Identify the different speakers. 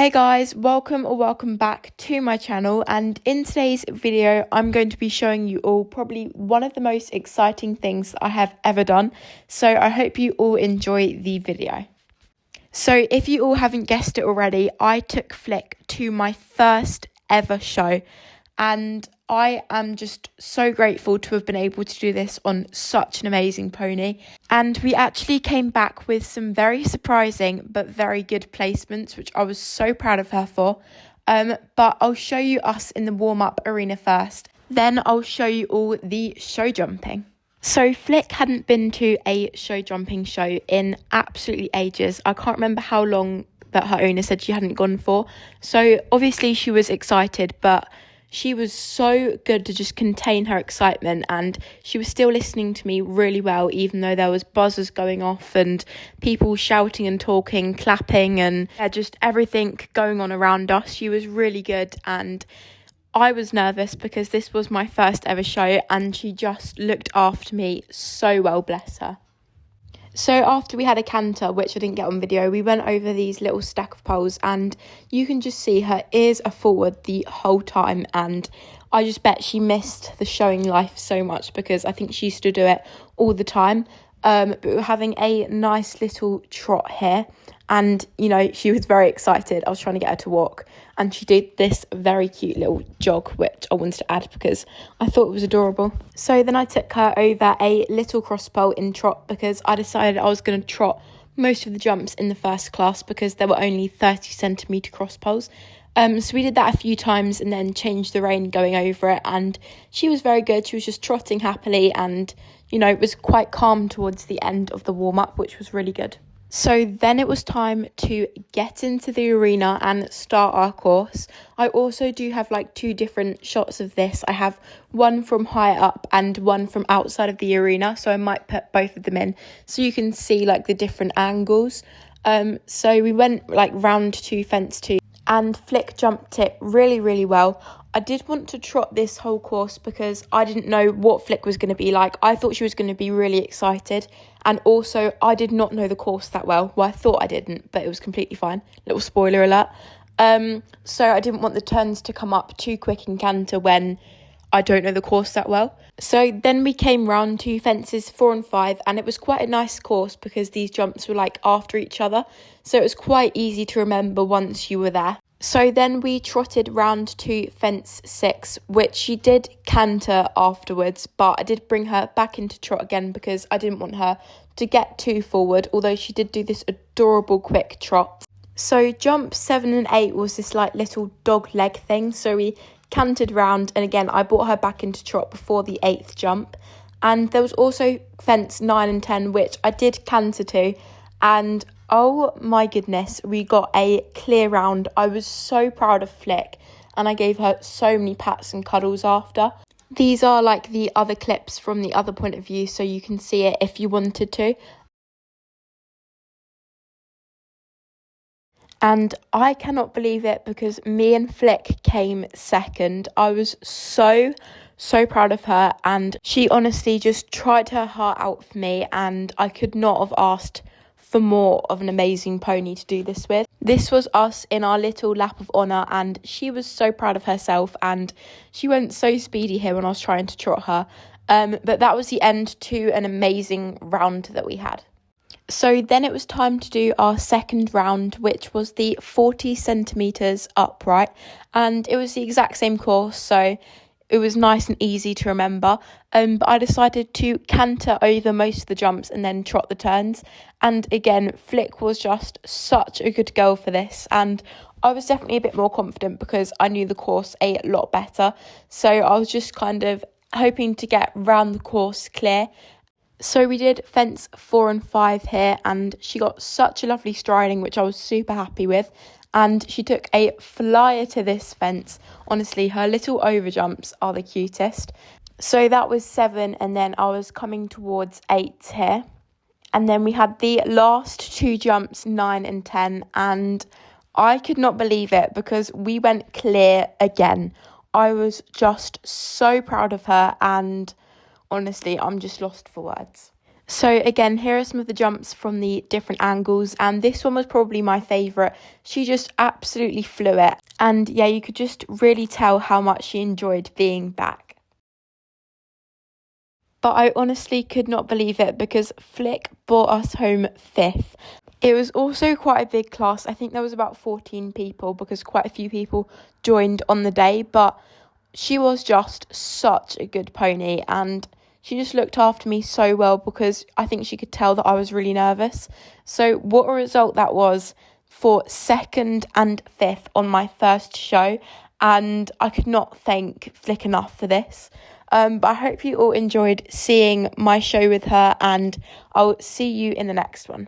Speaker 1: Hey guys, welcome back to my channel, and in today's video I'm going to be showing you all probably one of the most exciting things I have ever done, so I hope you all enjoy the video. So if you all haven't guessed it already, I took Flick to my first ever show, and I am just so grateful to have been able to do this on such an amazing pony. And we actually came back with some very surprising but very good placements, which I was so proud of her for. But I'll show you us in the warm-up arena first. Then I'll show you all the show jumping. So Flick hadn't been to a show jumping show in absolutely ages. I can't remember how long that her owner said she hadn't gone for. So obviously she was excited, but she was so good to just contain her excitement, and she was still listening to me really well, even though there was buzzers going off and people shouting and talking, clapping, and just everything going on around us. She was really good, and I was nervous because this was my first ever show, and she just looked after me so well, bless her. So after we had a canter, which I didn't get on video, we went over these little stack of poles, and you can just see her ears are forward the whole time, and I just bet she missed the showing life so much because I think she used to do it all the time. But we were having a nice little trot here, and you know, she was very excited. I was trying to get her to walk, and she did this very cute little jog, which I wanted to add because I thought it was adorable. So then I took her over a little cross pole in trot because I decided I was going to trot most of the jumps in the first class because there were only 30cm cross poles. So we did that a few times and then changed the rein going over it, and she was very good. She was just trotting happily, and you know, it was quite calm towards the end of the warm-up, which was really good. So then it was time to get into the arena and start our course. I also do have like two different shots of this. I have one from higher up and one from outside of the arena, so I might put both of them in so you can see like the different angles. So we went like round to fence 2, and Flick jumped it really well. I did want to trot this whole course because I didn't know what Flick was going to be like. I thought she was going to be really excited, and also I did not know the course that well. Well, I thought I didn't, but it was completely fine. Little spoiler alert. So I didn't want the turns to come up too quick in canter when I don't know the course that well. So then we came round to fences 4 and 5, and it was quite a nice course because these jumps were like after each other, so it was quite easy to remember once you were there. So then we trotted round to fence 6, which she did canter afterwards, but I did bring her back into trot again because I didn't want her to get too forward, although she did do this adorable quick trot. So jump 7 and 8 was this like little dog leg thing, so we cantered round, and again I brought her back into trot before the 8th jump. And there was also fence 9 and 10, which I did canter to, and oh my goodness, we got a clear round. I was so proud of Flick, and I gave her so many pats and cuddles after. These are like the other clips from the other point of view, so you can see it if you wanted to. And I cannot believe it because me and Flick came second. I was so proud of her, and she honestly just tried her heart out for me, and I could not have asked for more of an amazing pony to do this with. This was us in our little lap of honour, and she was so proud of herself, and she went so speedy here when I was trying to trot her. But that was the end to an amazing round that we had. So then it was time to do our second round, which was the 40cm upright, and it was the exact same course, so it was nice and easy to remember. But I decided to canter over most of the jumps and then trot the turns. And again, Flick was just such a good girl for this, and I was definitely a bit more confident because I knew the course a lot better. So I was just kind of hoping to get round the course clear. So we did fence 4 and 5 here, and she got such a lovely striding, which I was super happy with. And she took a flyer to this fence. Honestly, her little overjumps are the cutest. So that was 7, and then I was coming towards 8 here. And then we had the last 2 jumps, 9 and 10, and I could not believe it because we went clear again. I was just so proud of her, and honestly, I'm just lost for words. So again, here are some of the jumps from the different angles, and this one was probably my favourite. She just absolutely flew it, and yeah, you could just really tell how much she enjoyed being back. But I honestly could not believe it because Flick brought us home 5th. It was also quite a big class. I think there was about 14 people because quite a few people joined on the day, but she was just such a good pony, and she just looked after me so well because I think she could tell that I was really nervous. So what a result that was for 2nd and 5th on my first show, and I could not thank Flick enough for this. But I hope you all enjoyed seeing my show with her, and I'll see you in the next one.